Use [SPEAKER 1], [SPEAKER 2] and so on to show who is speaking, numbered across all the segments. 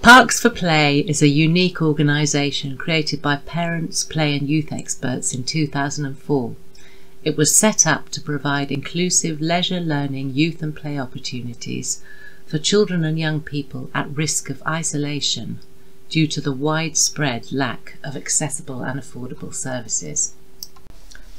[SPEAKER 1] Parks for Play is a unique organisation created by parents, play and youth experts in 2004. It was set up to provide inclusive leisure learning, youth and play opportunities for children and young people at risk of isolation due to the widespread lack of accessible and affordable services.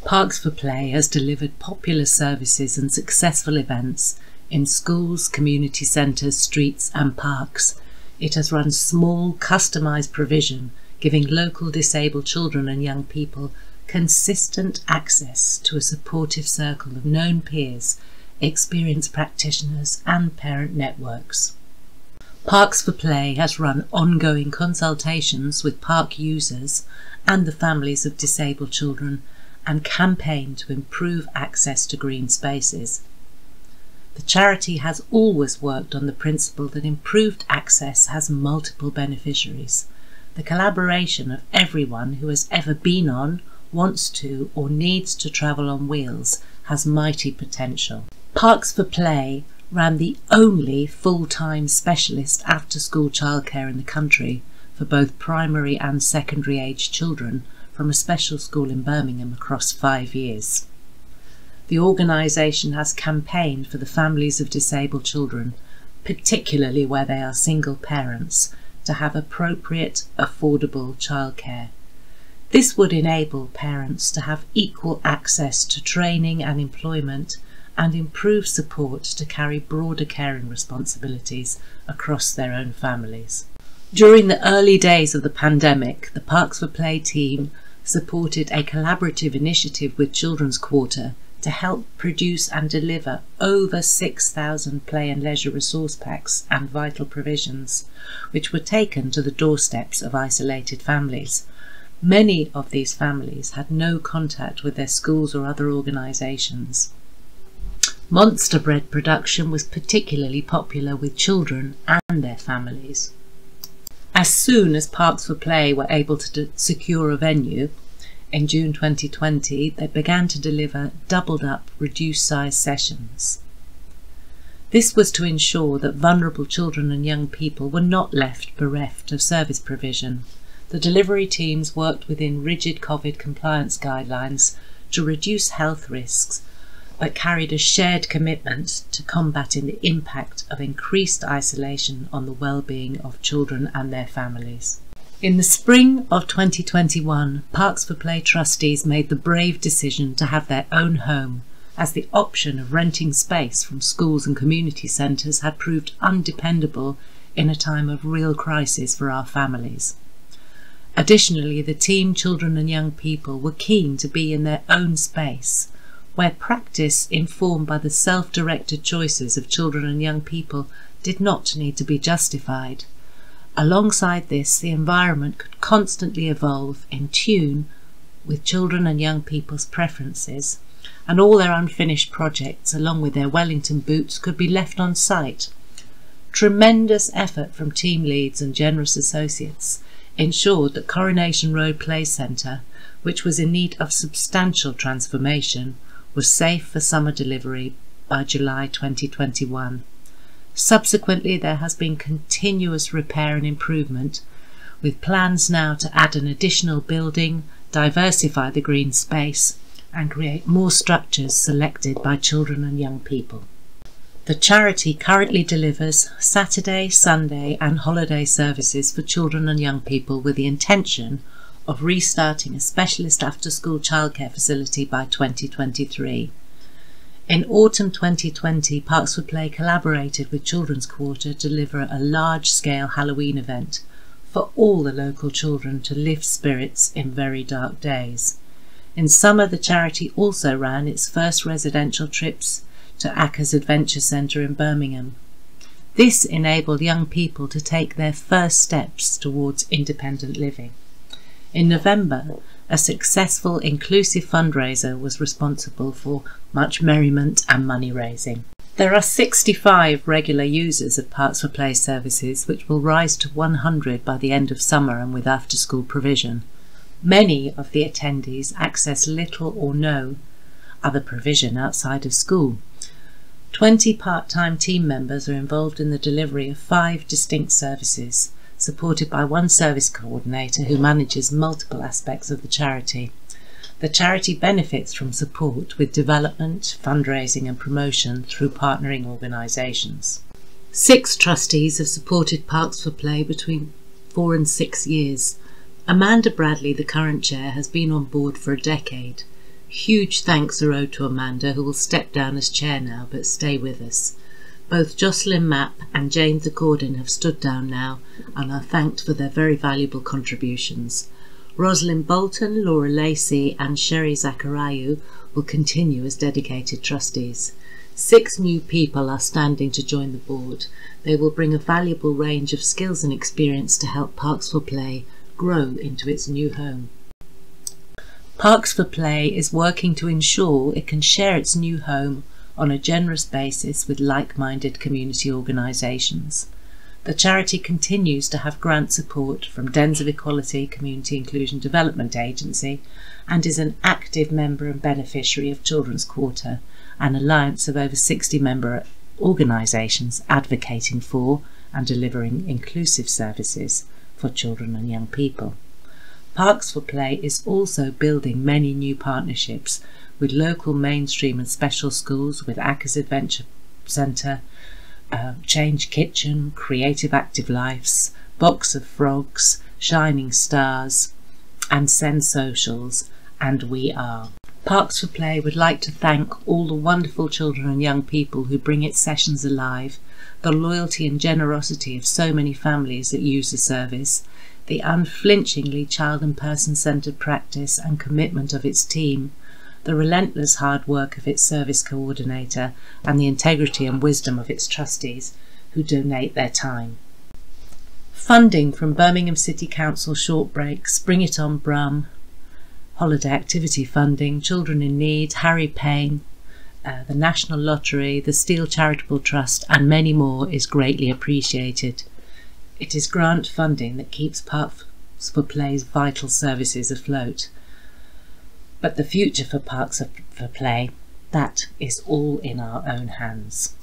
[SPEAKER 1] Parks for Play has delivered popular services and successful events in schools, community centres, streets and parks. It has run small, customised provision, giving local disabled children and young people consistent access to a supportive circle of known peers, experienced practitioners and parent networks. Parks for Play has run ongoing consultations with park users and the families of disabled children and campaigned to improve access to green spaces. The charity has always worked on the principle that improved access has multiple beneficiaries. The collaboration of everyone who has ever been on, wants to or needs to travel on wheels has mighty potential. Parks for Play ran the only full-time specialist after-school childcare in the country for both primary and secondary aged children from a special school in Birmingham across 5 years. The organisation has campaigned for the families of disabled children, particularly where they are single parents, to have appropriate, affordable childcare. This would enable parents to have equal access to training and employment and improve support to carry broader caring responsibilities across their own families. During the early days of the pandemic, the Parks for Play team supported a collaborative initiative with Children's Quarter to help produce and deliver over 6,000 play and leisure resource packs and vital provisions, which were taken to the doorsteps of isolated families. Many of these families had no contact with their schools or other organisations. Monster bread production was particularly popular with children and their families. As soon as Parks for Play were able to secure a venue, in June 2020, they began to deliver doubled-up, reduced-size sessions. This was to ensure that vulnerable children and young people were not left bereft of service provision. The delivery teams worked within rigid COVID compliance guidelines to reduce health risks, but carried a shared commitment to combating the impact of increased isolation on the well-being of children and their families. In the spring of 2021, Parks for Play trustees made the brave decision to have their own home, as the option of renting space from schools and community centres had proved undependable in a time of real crisis for our families. Additionally, the team, children and young people were keen to be in their own space, where practice informed by the self-directed choices of children and young people did not need to be justified. Alongside this, the environment could constantly evolve in tune with children and young people's preferences, and all their unfinished projects, along with their Wellington boots, could be left on site. Tremendous effort from team leads and generous associates ensured that Coronation Road Play Centre, which was in need of substantial transformation, was safe for summer delivery by July 2021. Subsequently, there has been continuous repair and improvement, with plans now to add an additional building, diversify the green space, and create more structures selected by children and young people. The charity currently delivers Saturday, Sunday and holiday services for children and young people with the intention of restarting a specialist after-school childcare facility by 2023. In autumn 2020, Parks for Play collaborated with Children's Quarter to deliver a large-scale Halloween event for all the local children to lift spirits in very dark days. In summer, the charity also ran its first residential trips to Acker's Adventure Centre in Birmingham. This enabled young people to take their first steps towards independent living. In November, a successful inclusive fundraiser was responsible for much merriment and money raising. There are 65 regular users of Parks for Play services, which will rise to 100 by the end of summer and with after-school provision. Many of the attendees access little or no other provision outside of school. 20 part-time team members are involved in the delivery of 5 distinct services, supported by one service coordinator who manages multiple aspects of the charity. The charity benefits from support with development, fundraising and promotion through partnering organisations. 6 trustees have supported Parks for Play between 4 and 6 years. Amanda Bradley, the current chair, has been on board for a decade. Huge thanks are owed to Amanda, who will step down as chair now but stay with us. Both Jocelyn Mapp and James Accordin have stood down now and are thanked for their very valuable contributions. Rosalind Bolton, Laura Lacey and Sherry Zachariou will continue as dedicated trustees. 6 new people are standing to join the board. They will bring a valuable range of skills and experience to help Parks for Play grow into its new home. Parks for Play is working to ensure it can share its new home on a generous basis with like-minded community organisations. The charity continues to have grant support from Dens of Equality Community Inclusion Development Agency and is an active member and beneficiary of Children's Quarter, an alliance of over 60 member organisations advocating for and delivering inclusive services for children and young people. Parks for Play is also building many new partnerships with local mainstream and special schools, with Acca's Adventure Centre, Change Kitchen, Creative Active Lives, Box of Frogs, Shining Stars and Send Socials, and We Are. Parks for Play would like to thank all the wonderful children and young people who bring its sessions alive, the loyalty and generosity of so many families that use the service, the unflinchingly child and person-centred practice and commitment of its team, the relentless hard work of its service coordinator and the integrity and wisdom of its trustees who donate their time. Funding from Birmingham City Council Short Breaks, Bring It On Brum, Holiday Activity Funding, Children in Need, Harry Payne, the National Lottery, the Steel Charitable Trust and many more is greatly appreciated. It is grant funding that keeps Parks for Play's vital services afloat. But the future for Parks for Play, that is all in our own hands.